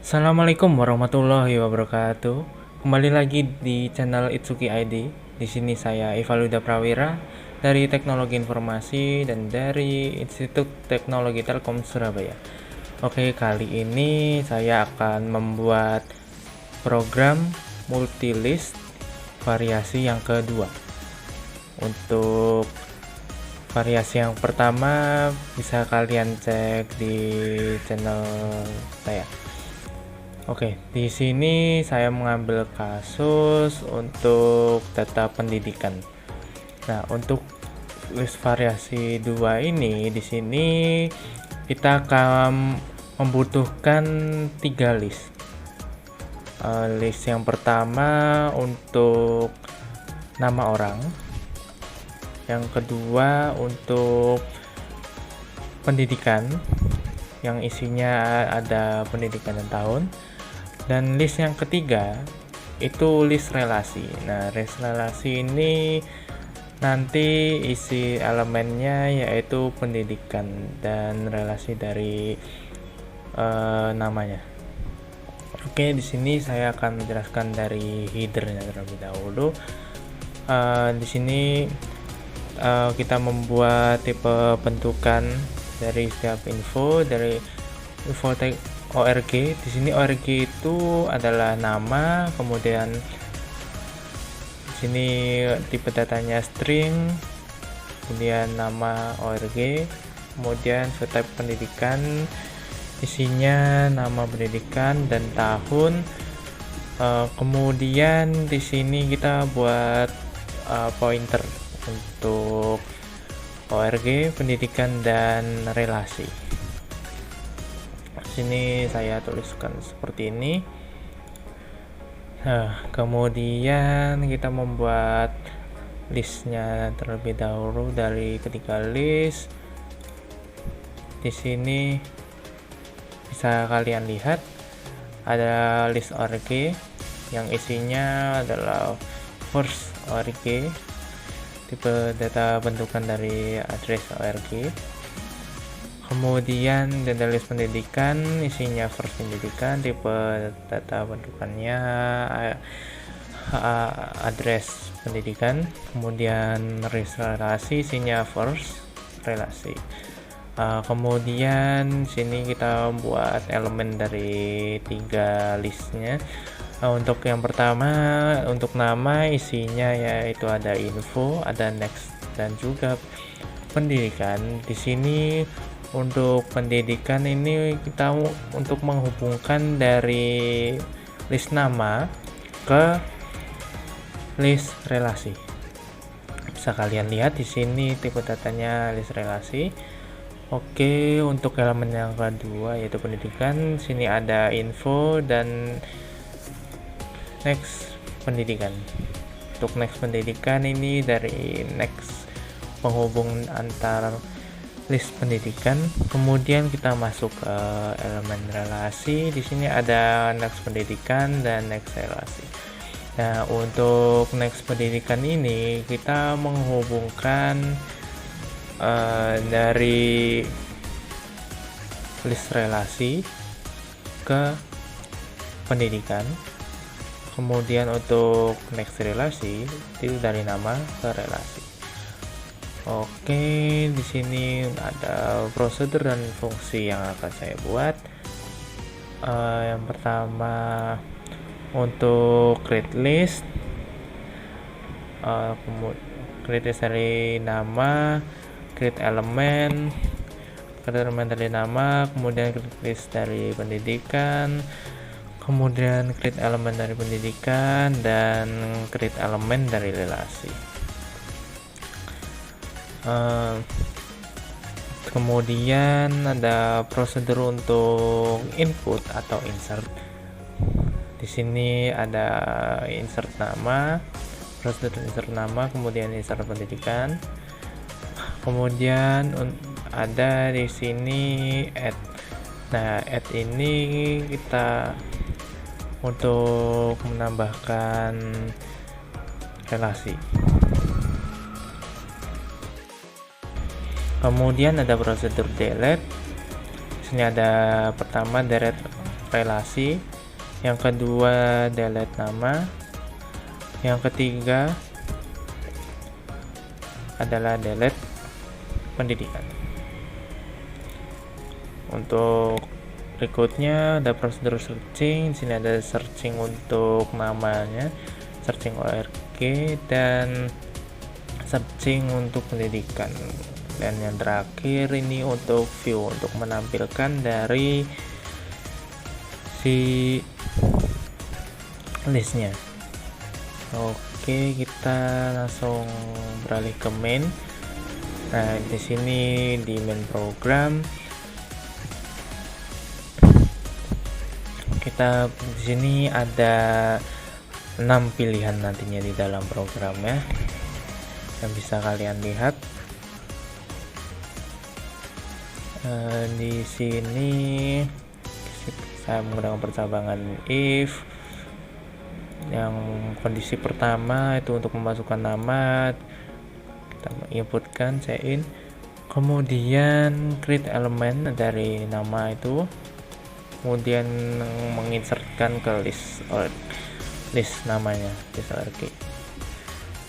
Assalamualaikum warahmatullahi wabarakatuh. Kembali lagi di channel Itsuki ID. Di sini saya Evaluda Prawira dari Teknologi Informasi dan dari Institut Teknologi Telkom Surabaya. Oke, kali ini saya akan membuat program multilist variasi yang kedua. Untuk variasi yang pertama bisa kalian cek di channel saya. Oke, di sini saya mengambil kasus untuk data pendidikan. Nah, untuk list variasi 2 ini di sini kita akan membutuhkan 3 list. List yang pertama untuk nama orang, yang kedua untuk pendidikan yang isinya ada pendidikan dan tahun, dan list yang ketiga itu list relasi. Nah, list relasi ini nanti isi elemennya yaitu pendidikan dan relasi dari namanya. Oke, di sini saya akan menjelaskan dari headernya terlebih dahulu. Di sini kita membuat tipe bentukan dari setiap info dari info org. Di sini org itu adalah nama, kemudian di sini tipe datanya string, kemudian nama org, kemudian type pendidikan, isinya nama pendidikan dan tahun. Kemudian di sini kita buat pointer untuk org, pendidikan dan relasi. Sini saya tuliskan seperti ini. Nah, kemudian kita membuat listnya terlebih dahulu dari ketiga list. Di sini bisa kalian lihat ada list org yang isinya adalah first org, tipe data bentukan dari address org. Kemudian data list pendidikan isinya first pendidikan, tipe data bentukannya address pendidikan. Kemudian list relasi isinya first relasi. Kemudian sini kita buat elemen dari 3 listnya. Untuk yang pertama, untuk nama isinya yaitu ada info, ada next dan juga pendidikan. Di sini untuk pendidikan ini kita untuk menghubungkan dari list nama ke list relasi. Bisa kalian lihat di sini tipe datanya list relasi. Oke, untuk elemen yang kedua yaitu pendidikan, sini ada info dan next pendidikan. Untuk next pendidikan ini dari next penghubung antar list pendidikan, kemudian kita masuk ke elemen relasi. Di sini ada next pendidikan dan next relasi. Nah, untuk next pendidikan ini kita menghubungkan dari list relasi ke pendidikan. Kemudian untuk next relasi itu dari nama ke relasi. Oke, di sini ada prosedur dan fungsi yang akan saya buat. Yang pertama untuk create list, create list dari nama, create elemen dari nama, kemudian create list dari pendidikan, kemudian create elemen dari pendidikan, dan create elemen dari relasi. Kemudian ada prosedur untuk input atau insert. Di sini ada insert nama, prosedur insert nama, kemudian insert pendidikan. Kemudian ada di sini add. Nah, add ini kita untuk menambahkan relasi. Kemudian ada prosedur delete. Di sini ada pertama delete relasi, yang kedua delete nama, yang ketiga adalah delete pendidikan. Untuk berikutnya ada prosedur searching. Di sini ada searching untuk namanya, searching ORG, dan searching untuk pendidikan. Dan yang terakhir ini untuk view, untuk menampilkan dari si listnya. Oke, kita langsung beralih ke main. Nah, di sini di main program kita di sini ada 6 pilihan nantinya di dalam programnya yang bisa kalian lihat. Di sini saya menggunakan percabangan if. Yang kondisi pertama itu untuk memasukkan nama, kita inputkan in, kemudian create element dari nama itu, kemudian menginsertkan ke list namanya, list ORG.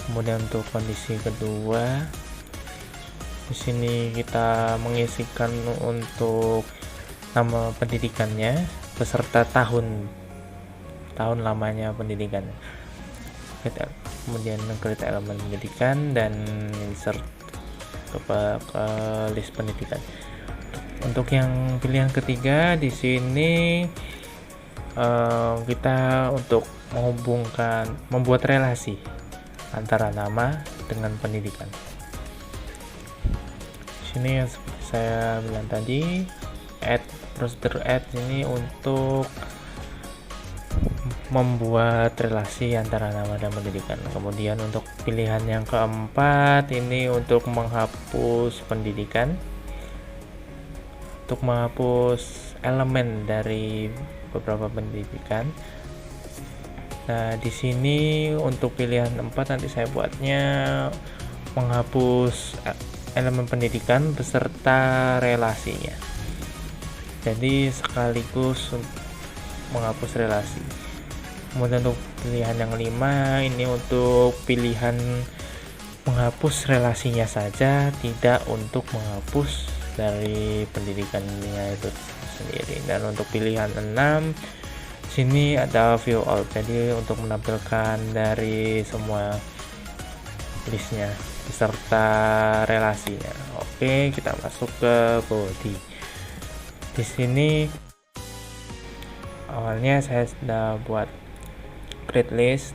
Kemudian untuk kondisi kedua, di sini kita mengisikan untuk nama pendidikannya beserta tahun lamanya pendidikan. Kemudian create elemen pendidikan dan insert ke list pendidikan. Untuk yang pilihan ketiga di sini kita untuk membuat relasi antara nama dengan pendidikan. Di sini yang seperti saya bilang tadi, prosedur add ini untuk membuat relasi antara nama dan pendidikan. Kemudian untuk pilihan yang keempat ini untuk menghapus pendidikan, untuk menghapus elemen dari beberapa pendidikan. Nah, di sini untuk pilihan 4 nanti saya buatnya menghapus elemen pendidikan beserta relasinya. Jadi sekaligus menghapus relasi. Kemudian untuk pilihan yang 5 ini untuk pilihan menghapus relasinya saja, tidak untuk menghapus dari pendidikannya itu sendiri. Dan untuk pilihan 6 sini ada view all, jadi untuk menampilkan dari semua listnya beserta relasinya. Oke, kita masuk ke body. Di sini awalnya saya sudah buat create list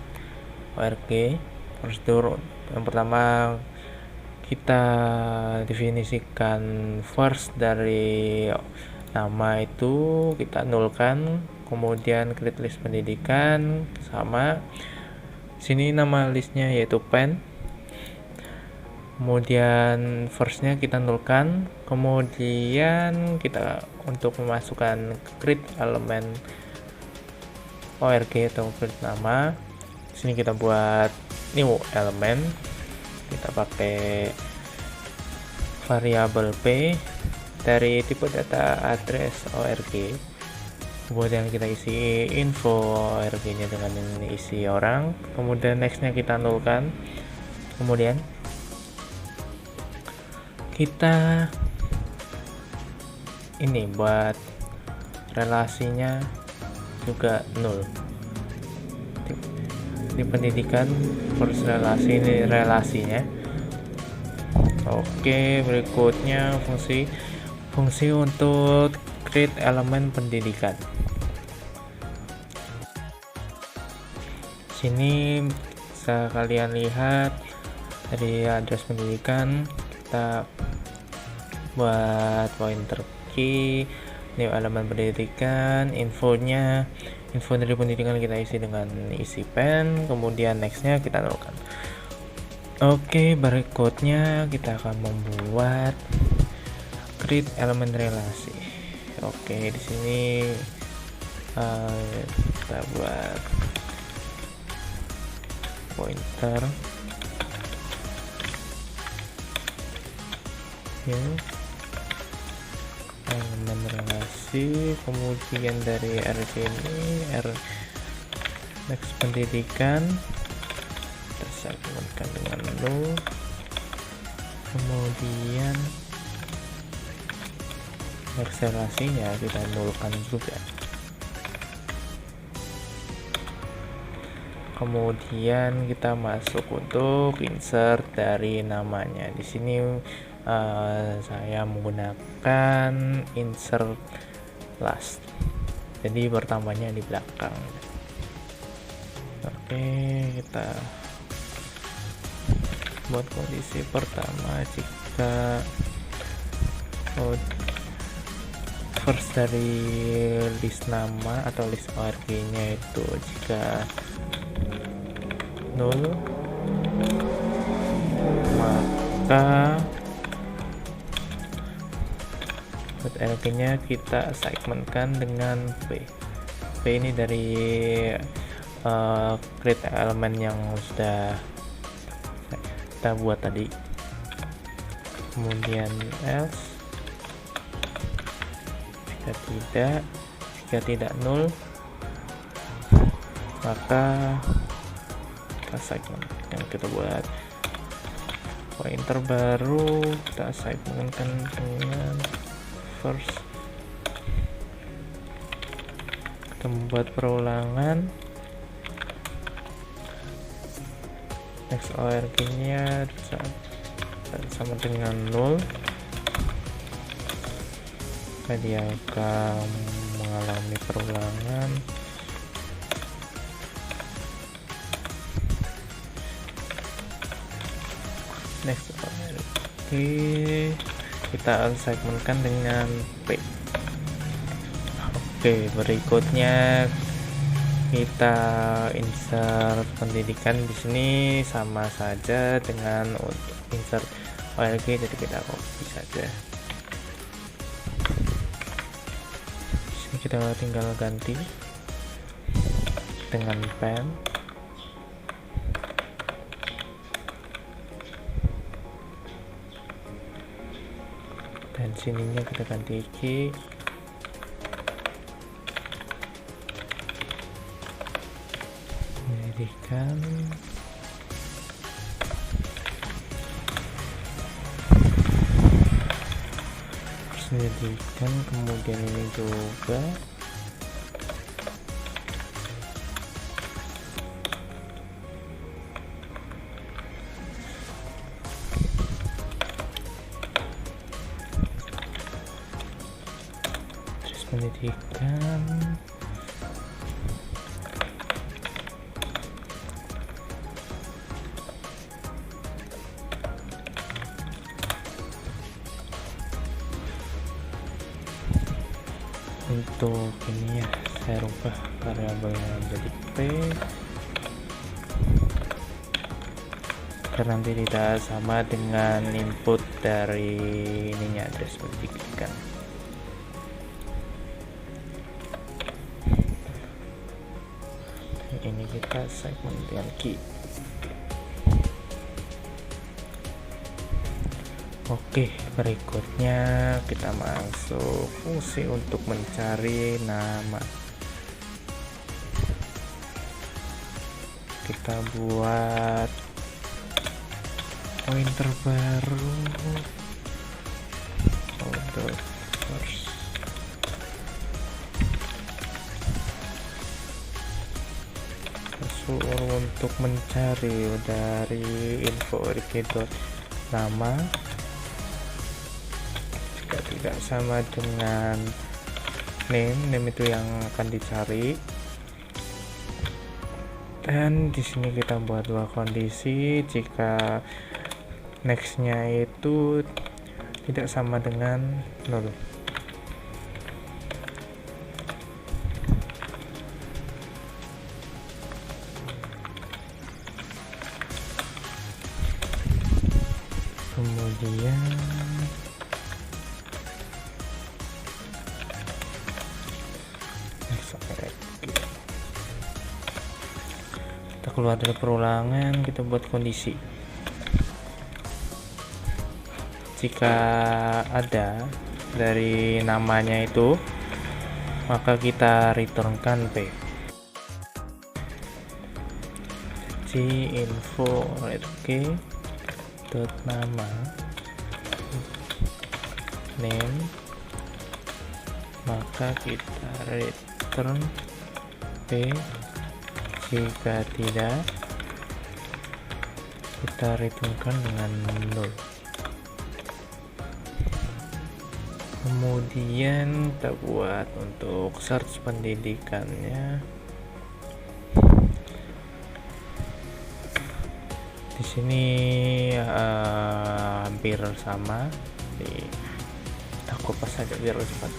ORG. Prosedur yang pertama kita definisikan first dari nama itu kita nulkan, kemudian create list pendidikan sama sini nama listnya yaitu pen, kemudian firstnya kita nulkan, kemudian kita untuk memasukkan create elemen ORG atau create nama, sini kita buat new element, kita pakai variabel p dari tipe data address ORG, kemudian kita isi info ORG nya dengan isi orang, kemudian nextnya kita nulkan, kemudian kita ini buat relasinya juga nul. Di pendidikan first relasi ini relasinya. Oke, berikutnya fungsi untuk create elemen pendidikan. Sini bisa kalian lihat dari address pendidikan kita buat pointer key, new elemen pendidikan, info dari pendidikan kita isi dengan isi pen, kemudian nextnya kita nolkan. Oke, berikutnya kita akan membuat create elemen relasi. Oke, di sini kita buat pointer elemen relasi, kemudian dari RG ini next pendidikan kita segmentkan dengan null, kemudian next relasinya kita nulkan juga. Kemudian kita masuk untuk insert dari namanya. Di sini saya menggunakan insert last, jadi pertamanya di belakang. Oke, kita buat kondisi pertama jika first dari list nama atau list ORG nya itu jika null, maka ORG nya kita segmentkan dengan P. P ini dari create elemen yang sudah kita buat tadi. Kemudian else jika tidak null, maka kita segment yang kita buat pointer baru, kita segmentkan dengan first. Kita membuat perulangan, next ORG nya sama dengan null, dia akan mengalami perulangan. Next ORG kita segmentkan dengan P. Oke, berikutnya kita insert pendidikan. Di sini sama saja dengan insert ORG, jadi kita copy saja. Di sini kita tinggal ganti dengan pen. Dan sininya kita ganti key. Pendidikan, pendidikan, kemudian ini juga terus pendidikan, untuk ini ya saya rubah variabelnya menjadi P karena nanti tidak sama dengan input dari ininya address pendidikan. Ini kita segment dengan key. Oke, berikutnya kita masuk fungsi untuk mencari nama. Kita buat pointer baru untuk first. Untuk mencari dari info nama, jika tidak sama dengan name itu yang akan dicari. Dan di sini kita buat dua kondisi, jika nextnya itu tidak sama dengan 0. Kemudian kita keluar dari perulangan, kita buat kondisi. Jika ada dari namanya itu, maka kita returnkan P. Info rk dot nama name, maka kita return P. Jika tidak, kita returnkan dengan 0. Kemudian kita buat untuk search pendidikannya. Di sini hampir sama, aku pas saja biar cepat.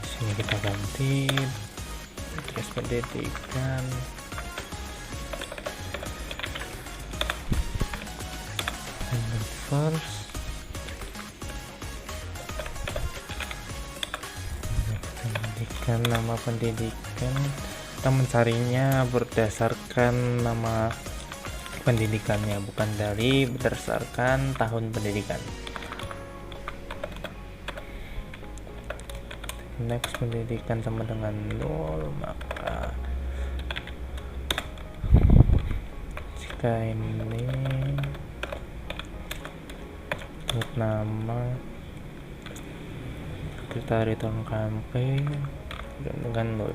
Sini kita ganti address pendidikan. First pendidikan, nama pendidikan, kita mencarinya berdasarkan nama pendidikannya, bukan dari berdasarkan tahun pendidikan. Next pendidikan sama dengan 0, maka jika ini nama kita returnkan P dengan 0.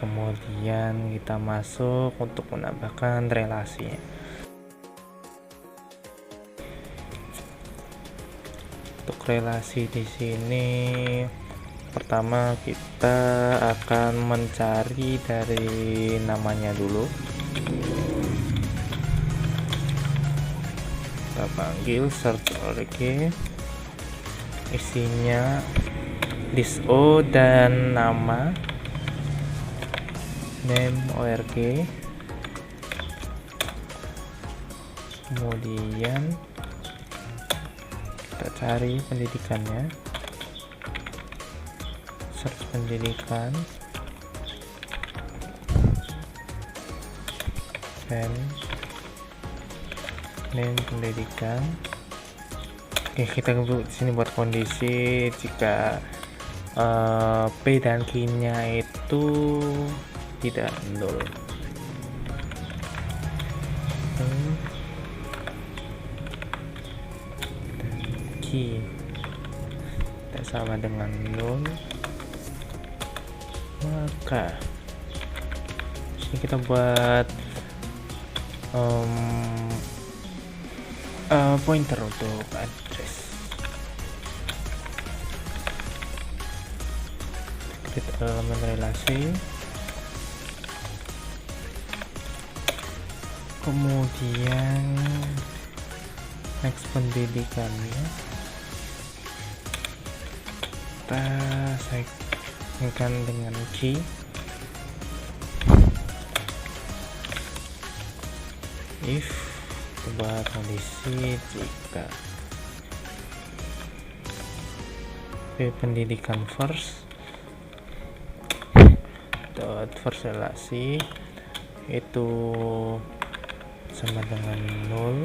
Kemudian kita masuk untuk menambahkan relasinya. Untuk relasi di sini, pertama kita akan mencari dari namanya dulu. Kita panggil search org, isinya diso dan nama, name org, kemudian kita cari pendidikannya, search pendidikan, dan name pendidikan. Oke, kita di sini buat kondisi jika P dan Q-nya itu tidak 0. Q tidak sama dengan 0, maka sini kita buat pointer untuk address. Kita elemen relasi, kemudian next pendidikannya kita segmentkan dengan key. If buat kondisi jika pendidikan first relasi itu sama dengan 0,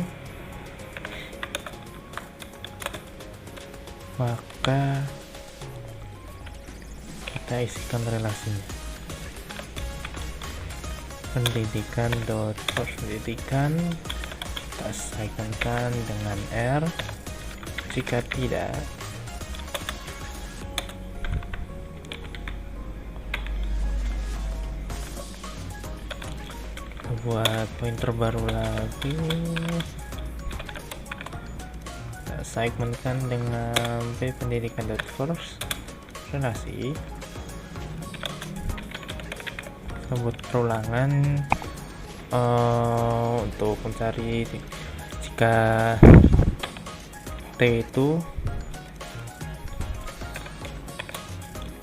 maka kita isikan relasinya. Pendidikan first pendidikan kita segmentkan dengan R. Jika tidak, kita buat pointer baru lagi, kita segmentkan dengan P pendidikan first relasi. Kita buat perulangan untuk mencari jika T itu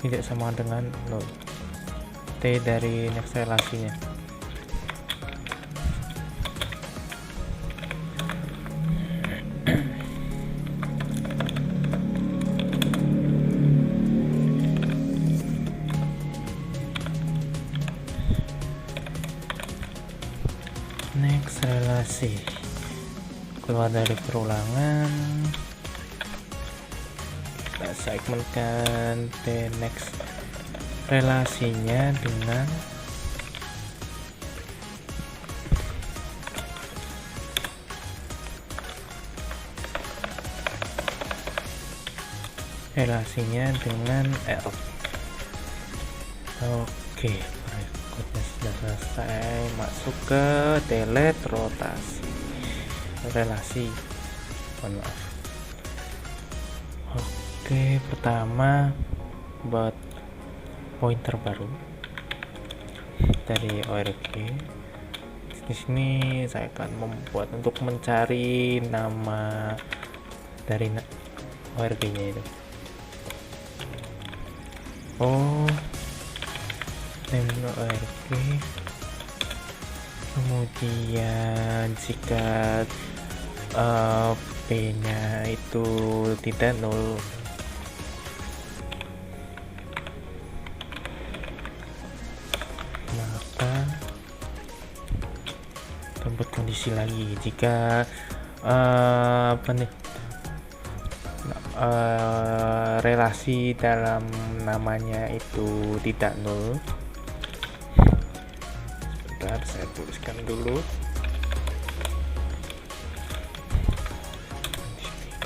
tidak sama dengan 0, T dari next relasinya. next relasi, keluar dari perulangan, kita segmentkan the next relasinya dengan L. Oke, berikutnya sudah selesai. Masuk ke delete rotasi relasi. Mohon maaf. Oke, pertama buat pointer baru dari ORG. Di sini saya akan membuat untuk mencari nama dari ORG-nya itu. Name ORG. Kemudian jika P-nya itu tidak nol, maka tempat kondisi lagi. Jika relasi dalam namanya itu tidak nol, sebentar saya tuliskan dulu.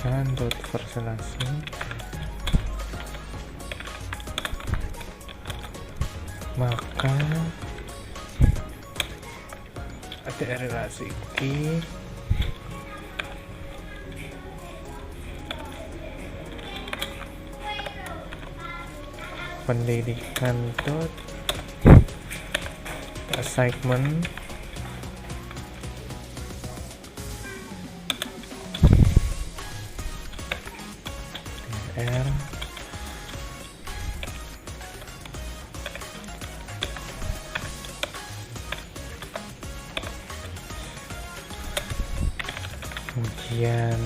Dot verselasi, maka ada relasi key pendidikan dot assignment R kemudian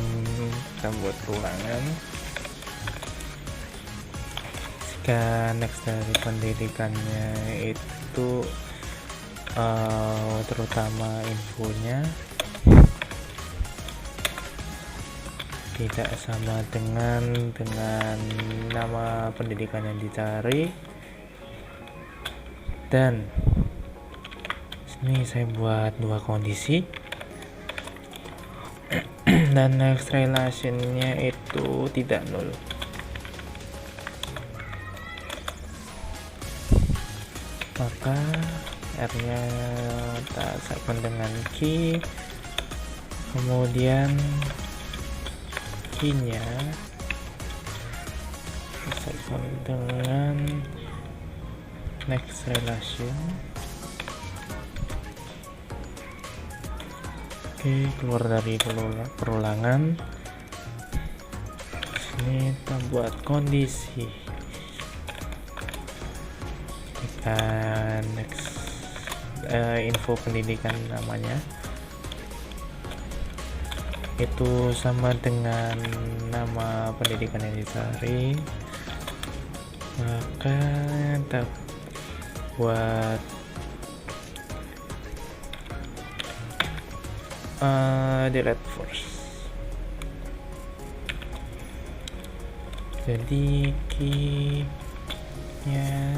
kita buat ruangan. Jika next dari pendidikannya itu terutama infonya tidak sama dengan nama pendidikan yang dicari, dan sini saya buat dua kondisi dan next relationnya itu tidak nol, maka R-nya kita segmen dengan key, kemudian key-nya segmen dengan next relation. Oke, keluar dari perulangan. Sini kita buat kondisi. Kita next info pendidikan namanya itu sama dengan nama pendidikan yang dicari, maka kita buat delete first. Jadi key-nya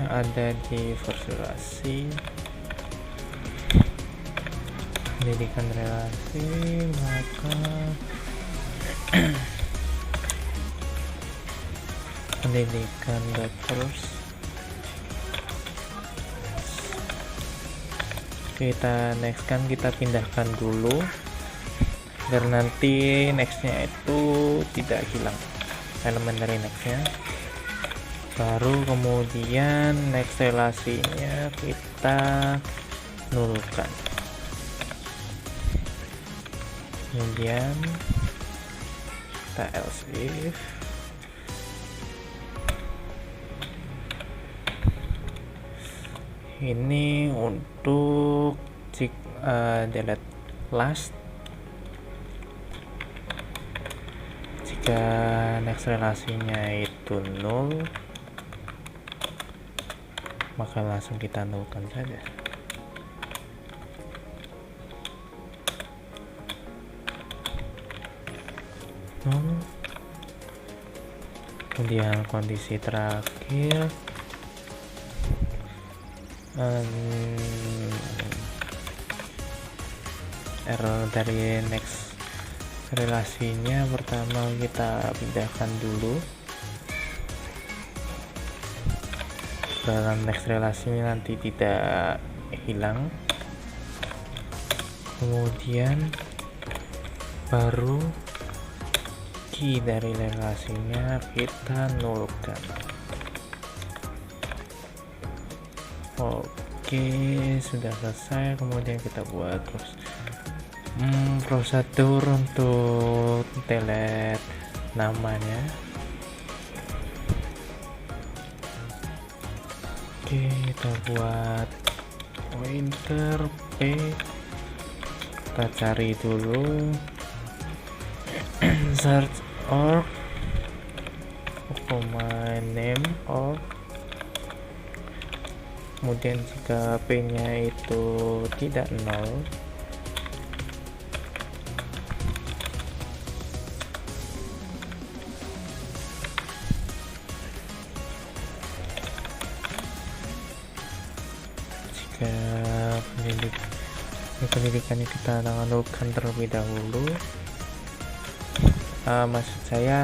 ada di verselasi pendidikan relasi, maka pendidikan first kita next kan, kita pindahkan dulu agar nanti nextnya itu tidak hilang elemen dari nextnya. Baru kemudian next relasinya kita nulkan, kemudian kita else if ini untuk delete last. Jika next relasinya itu nol, maka langsung kita nolkan saja. nol. Kemudian kondisi terakhir error dari next relasinya. Pertama kita pindahkan dulu dalam next relasinya, nanti tidak hilang. Kemudian baru key dari relasinya kita nolkan. Oke, sudah selesai. Kemudian kita buat terus prosedur untuk delete namanya. Oke, kita buat pointer p, kita cari dulu search org command name org. Kemudian jika p nya itu tidak nol, jika pendidikannya kita nolkan terlebih dahulu, maksud saya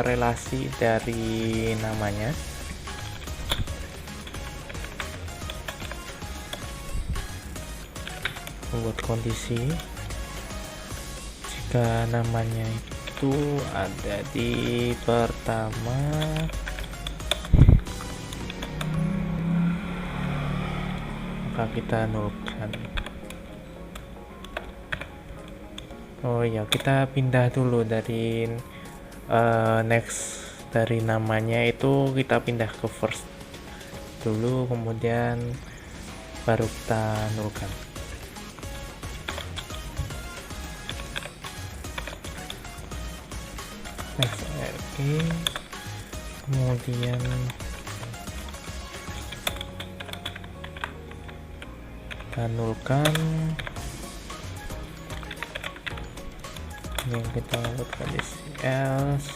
relasi dari namanya. Membuat kondisi jika namanya itu ada di pertama, maka kita nolkan. Oh ya, kita pindah dulu dari next dari namanya itu, kita pindah ke first dulu, kemudian baru kita nolkan. Next RK, kemudian kita nolkan. Yang kita lakukan kondisi else,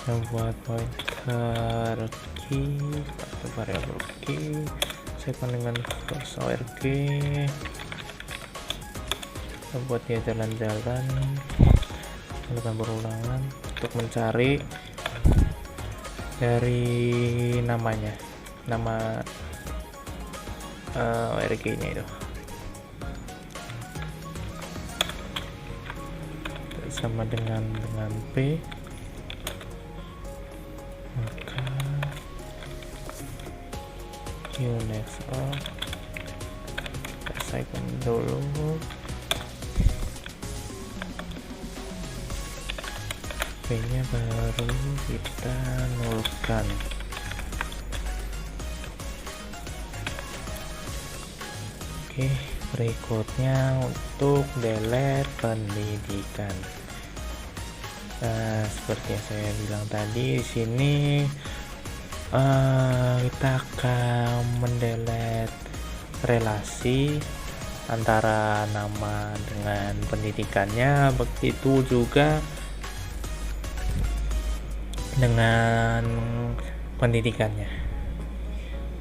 membuat pointer key atau variable key, saya dengan first org, membuat dia jalan-jalan, melakukan berulangan untuk mencari dari namanya, nama org nya itu sama dengan P, maka next org kita selesaikan dulu. P nya baru kita nolkan. Oke, berikutnya untuk delete pendidikan. Nah, seperti yang saya bilang tadi, di sini kita akan mendelete relasi antara nama dengan pendidikannya, begitu juga dengan pendidikannya.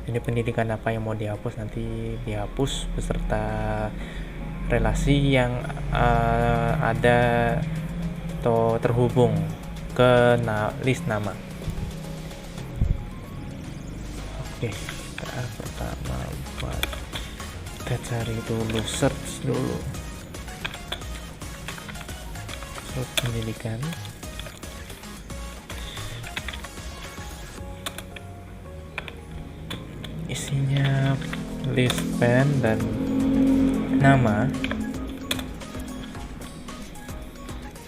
Jadi pendidikan apa yang mau dihapus nanti dihapus beserta relasi yang ada atau terhubung ke list nama. Oke, kita pertama buat, kita cari dulu, search dulu pendidikan. Isinya list pen dan nama.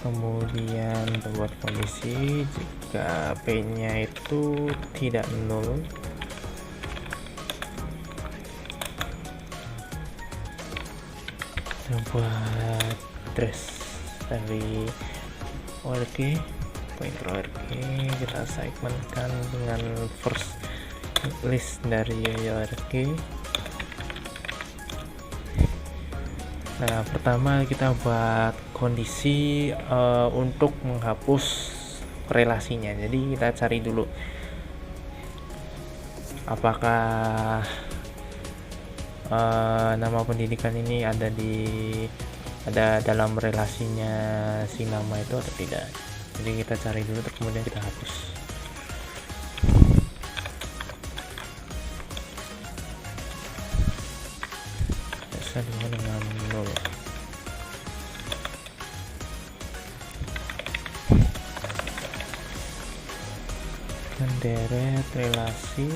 Kemudian buat kondisi jika p nya itu tidak nol, kita buat address dari org, pointer org, kita segmentkan dengan first list dari org. Nah, pertama kita buat kondisi untuk menghapus relasinya. Jadi kita cari dulu apakah nama pendidikan ini ada dalam relasinya si nama itu atau tidak. Jadi kita cari dulu, kemudian kita hapus. Sama dengan 0. Deret relasi,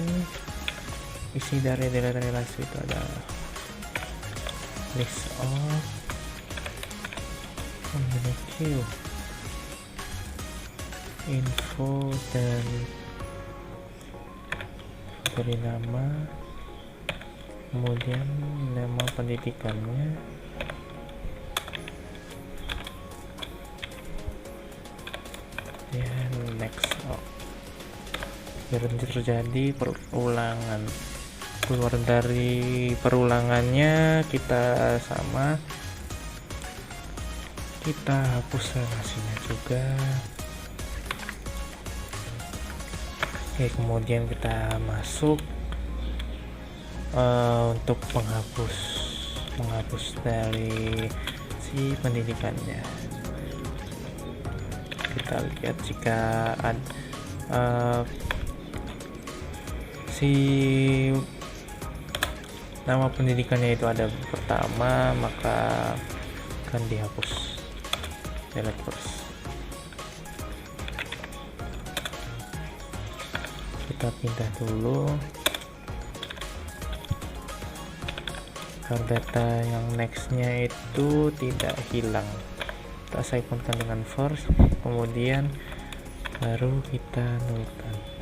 isi dari deret relasi itu adalah list of queue, info, dan beri nama, kemudian nama pendidikannya, dan next. Biar terjadi perulangan, keluar dari perulangannya kita hapus relasinya juga. Oke, kemudian kita masuk untuk menghapus dari si pendidikannya. Kita lihat jika ada si nama pendidikannya itu ada pertama, maka akan dihapus, delete first. Kita pindah dulu agar data yang nextnya itu tidak hilang. Kita simonkan dengan first, kemudian baru kita nulkan.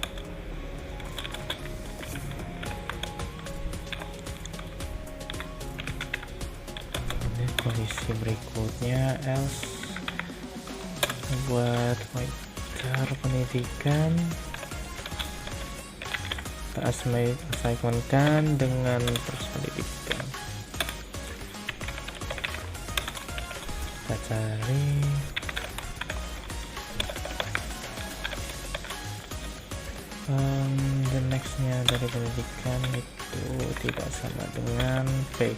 Kondisi berikutnya else, buat vector pendidikan kita assignmentkan dengan terus pendidikan. Kita cari the nextnya dari pendidikan itu tidak sama dengan P.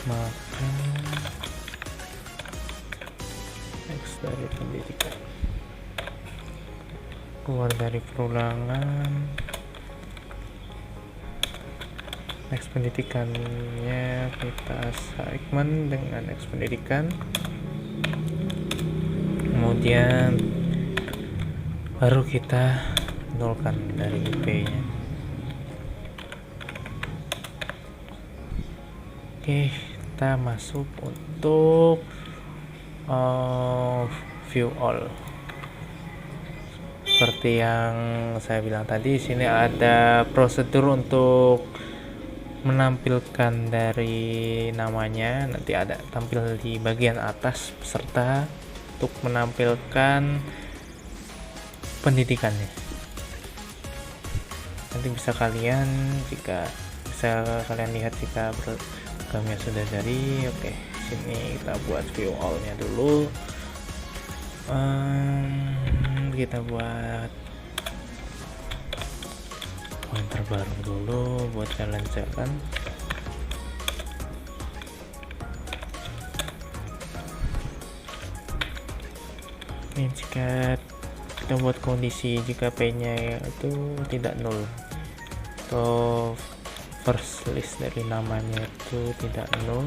Maka next dari pendidikan, keluar dari perulangan, next pendidikannya kita segmen dengan next pendidikan, kemudian baru kita nolkan dari IP nya. Oke, kita masuk untuk view all. Seperti yang saya bilang tadi, sini ada prosedur untuk menampilkan dari namanya, nanti ada tampil di bagian atas, serta untuk menampilkan pendidikannya. Nanti bisa kalian lihat jika programnya sudah jadi. Oke, sini kita buat view all nya dulu. Kita buat pointer baru dulu buat jalan-jalan. Ini jika kita buat kondisi jika p-nya itu tidak nol atau first list dari namanya itu tidak nol,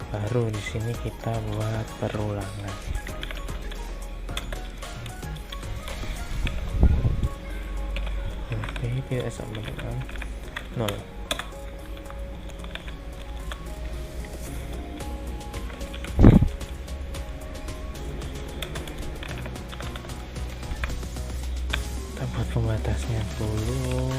baru di sini kita buat perulangan. Oke, tidak sama dengan nol. Kita buat pembatasnya dulu.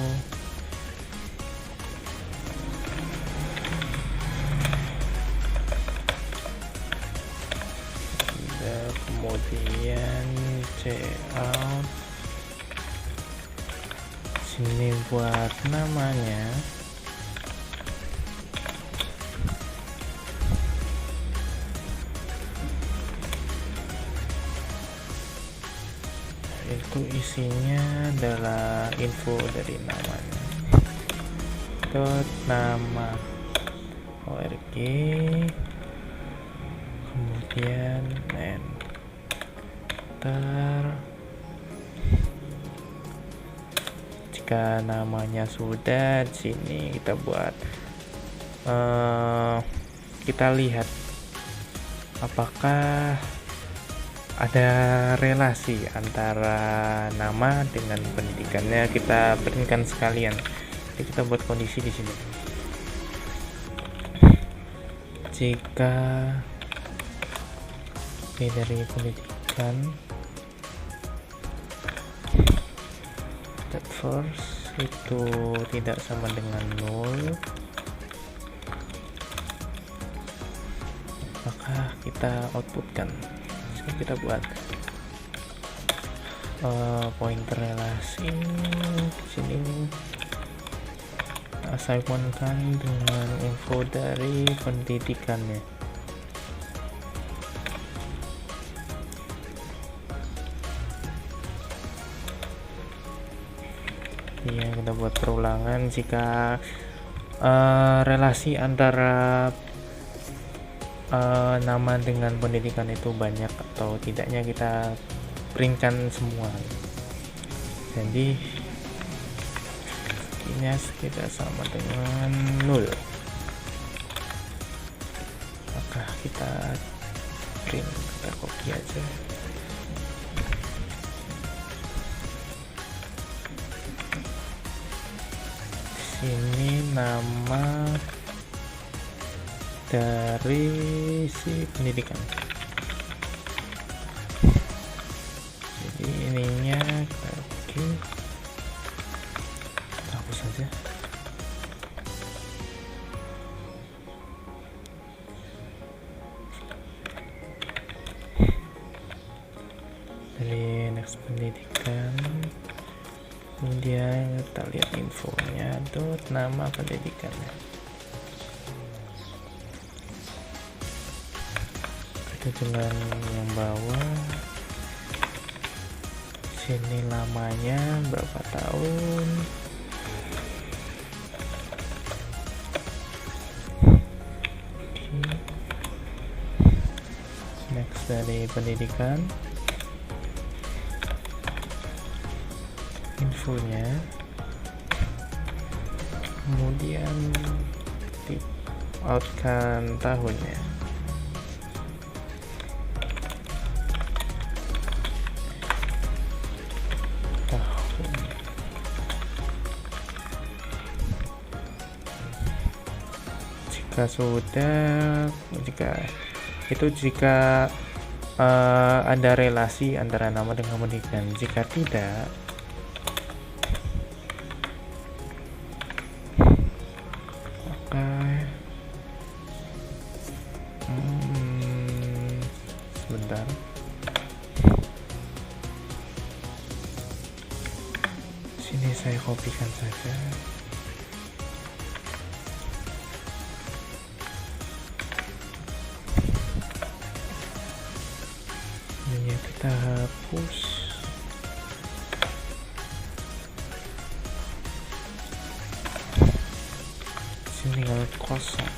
kemudian cout, sini buat namanya, itu isinya adalah info dari namanya, dot nama org, kemudian enter. Jika namanya sudah, di sini kita buat kita lihat apakah ada relasi antara nama dengan pendidikannya. Kita printkan sekalian. Jadi kita buat kondisi di sini. Jika ini dari pendidikan, that first itu tidak sama dengan 0, maka kita outputkan. Jadi kita buat pointer relasi di sini, assignmentkan dengan info dari pendidikannya. Ya, kita buat perulangan. Jika relasi antara nama dengan pendidikan itu banyak atau tidaknya, kita printkan semua. Jadi ini kita sama dengan 0, maka kita print, kita copy aja. Ini nama dari si pendidikan. Jadi ininya oke, hapus saja. Dari next pendidikan, kemudian kita lihat infonya, dot nama pendidikannya. Itu dengan yang bawah, sini lamanya berapa tahun, next dari pendidikan, infonya, kemudian tip outkan tahunnya. Jika sudah, jika ada relasi antara nama dengan pendidikan. Jika tidak, maka sebentar, sini saya kopikan saja. Ini kita hapus. Sini tinggal kosong.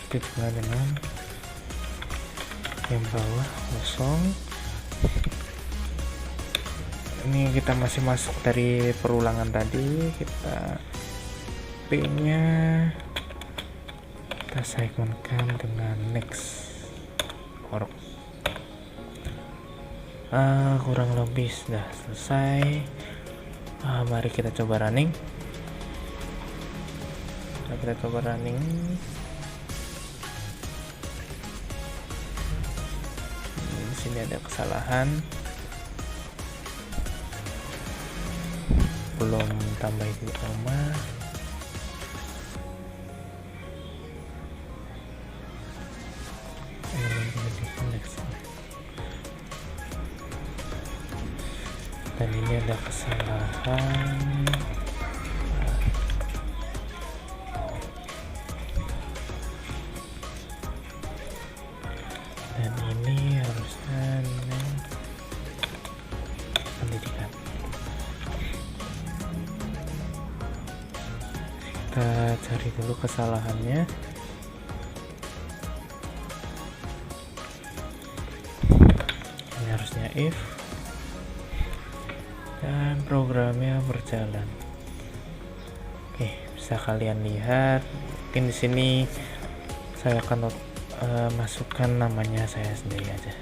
Itu juga dengan yang bawah kosong. Ini kita masih masuk dari perulangan tadi. Kita P-nya kita segmentkan dengan next org. Kurang lebih sudah selesai. Mari kita coba running. Kita coba running. Di sini ada kesalahan, belum tambah di rumah. dan ini ada kesalahan. Dan ini harusnya pendidikan. Kita cari dulu kesalahannya. Ini harusnya if, dan programnya berjalan. Oke, bisa kalian lihat. Mungkin di sini saya akan masukkan namanya saya sendiri aja.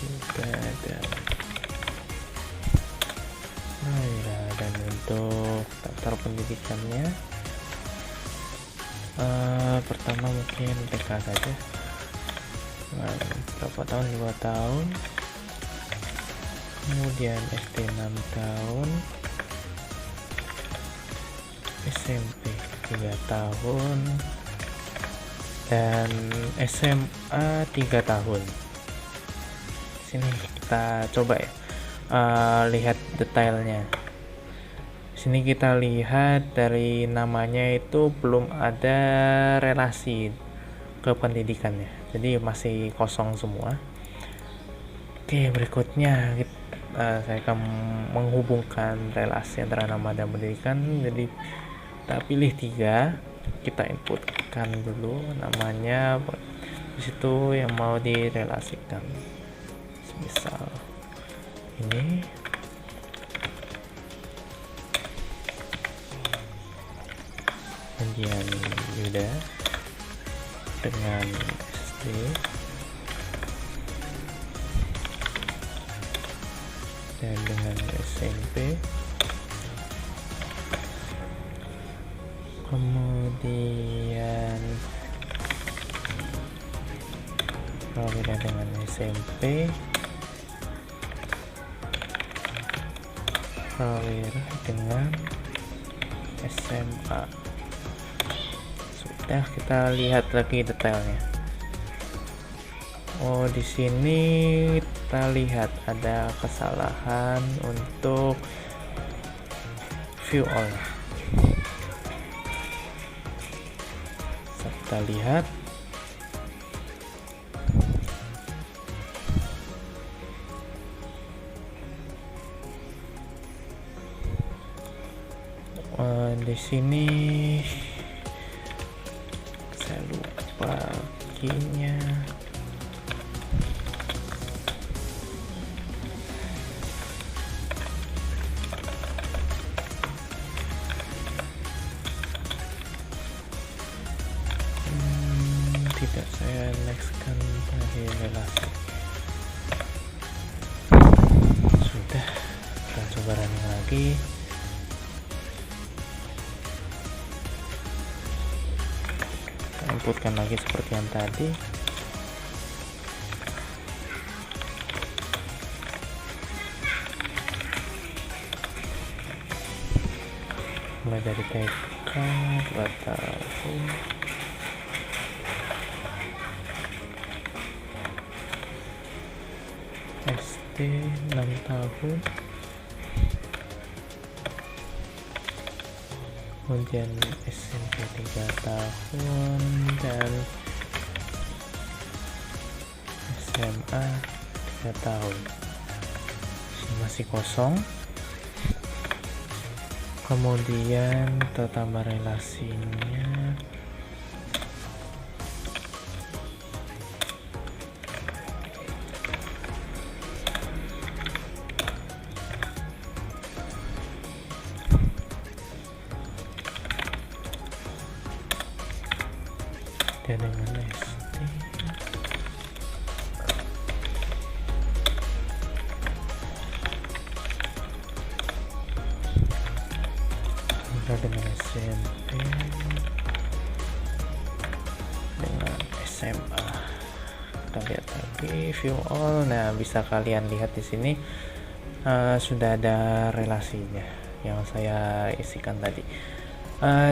Juga ada. Nah, ya, dan untuk daftar pendidikannya, pertama mungkin TK saja. Berapa tahun? 2 tahun. Kemudian SD 6 tahun. SMP 3 tahun, dan SMA 3 tahun. Sini kita coba ya, lihat detailnya. Sini kita lihat dari namanya itu belum ada relasi ke pendidikannya, jadi masih kosong semua. Oke, berikutnya saya akan menghubungkan relasi antara nama dan pendidikan. Jadi kita pilih 3, kita inputkan dulu namanya, disitu yang mau direlasikan. Misal ini, kemudian Yuda dengan SD, dan dengan SMP. Kemudian Prawira dengan SMP, Prawira dengan SMA. Sudah, kita lihat lagi detailnya. Oh, di sini kita lihat ada kesalahan untuk view all. Kita lihat di sini saya lupa key-nya. Tidak, saya nextkan dari relasi. Sudah, kita coba running lagi. Kita inputkan lagi seperti yang tadi. Mulai dari TK 2 tahun, SD 6 tahun, kemudian SMP 3 tahun, dan SMA 3 tahun. Masih kosong. Kemudian kita tambah relasinya. Dan dengan SD, dengan SMP, dengan SMA. Kita lihat lagi view all. Nah, bisa kalian lihat di sini sudah ada relasinya yang saya isikan tadi.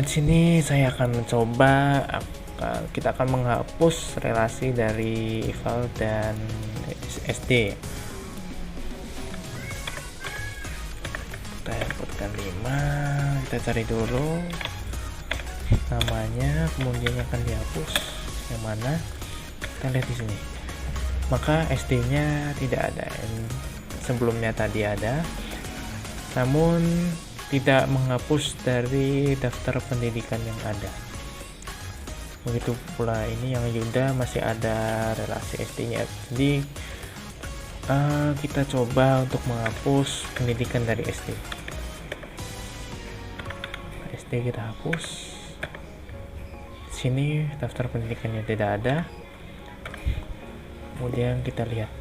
Di sini saya akan mencoba kita akan menghapus relasi dari eval dan SD. Kita inputkan 5, kita cari dulu namanya, kemudian akan dihapus yang mana, kita lihat di sini. Maka SD-nya tidak ada, sebelumnya tadi ada, namun tidak menghapus dari daftar pendidikan yang ada. Begitu pula ini yang Yuda masih ada relasi SD-nya. Jadi kita coba untuk menghapus pendidikan dari SD. SD kita hapus. Sini daftar pendidikannya tidak ada. Kemudian kita lihat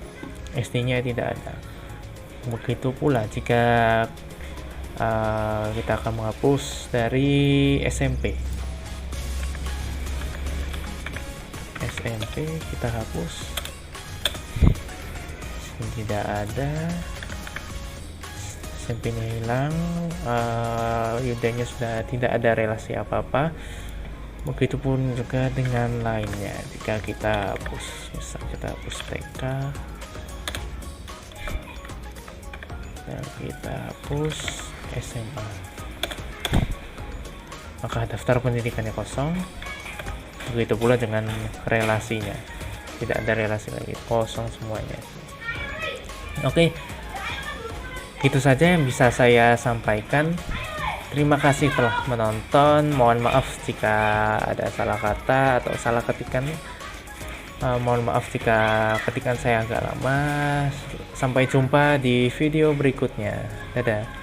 SD-nya tidak ada. Begitu pula jika kita akan menghapus dari SMP. SMP kita hapus, sini tidak ada, SMP-nya hilang, Yudanya sudah tidak ada relasi apa-apa. Begitupun juga dengan lainnya. Jika kita hapus, misal kita hapus TK dan kita hapus SMA, maka daftar pendidikannya kosong. Begitu pula dengan relasinya, tidak ada relasi lagi, kosong semuanya. Oke, itu saja yang bisa saya sampaikan. Terima kasih telah menonton. Mohon maaf jika ada salah kata atau salah ketikan. Mohon maaf jika ketikan saya agak lama. Sampai jumpa di video berikutnya. Dadah.